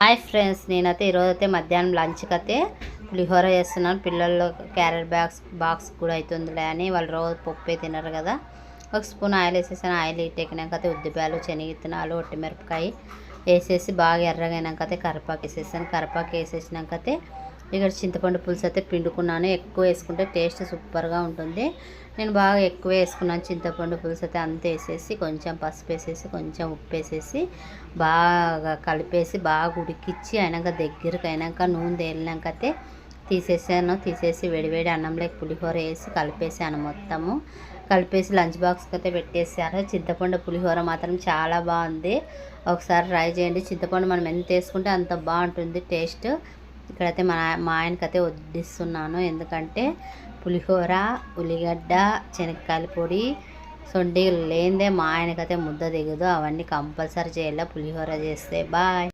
Hi friends, నేనైతే ఈరోజైతే మధ్యాహ్నం లంచ్కి అయితే పులిహోర చేస్తున్నాను. పిల్లల్లో క్యారెట్ బాక్స్ కూడా అవుతుందిలే అని వాళ్ళు రోజు పప్పు తినరు కదా. ఒక స్పూన్ ఆయిల్ వేసేసాను. ఆయిల్ ఎక్కినాక అయితే ఉద్దిపాయలు, శనగిత్తనాలు, ఒట్టిమిరపకాయ వేసేసి బాగా ఎర్రగైనాక అయితే కరివేపాకు వేసేసాను. కరివేపాకు వేసేసినాక అయితే ఇక్కడ చింతపండు పులుసు అయితే పిండుకున్నాను. ఎక్కువ వేసుకుంటే టేస్ట్ సూపర్గా ఉంటుంది. నేను బాగా ఎక్కువ వేసుకున్నాను చింతపండు పులుసు అయితే. అంత వేసేసి కొంచెం పసుపు వేసేసి కొంచెం ఉప్పు వేసేసి బాగా కలిపేసి బాగా ఉడికిచ్చి అయినాక దగ్గరికి అయినాక నూనె తేలినాక అయితే తీసేసి వేడివేడి అన్నంలోకి పులిహోర వేసి కలిపేసాను. మొత్తము కలిపేసి లంచ్ బాక్స్కి అయితే పెట్టేసాను. చింతపండు పులిహోర మాత్రం చాలా బాగుంది. ఒకసారి ట్రై చేయండి. చింతపండు మనం ఎంత వేసుకుంటే అంత బాగుంటుంది టేస్ట్. ఇక్కడైతే మా ఆయనకైతే వడ్డిస్తున్నాను. ఎందుకంటే పులిహోర, ఉల్లిగడ్డ, శనక్కాయల పొడి, సొంటి లేనిదే మా ఆయనకైతే ముద్ద దిగదు. అవన్నీ కంపల్సరీ చేయాలి పులిహోర చేస్తే. బాయ్.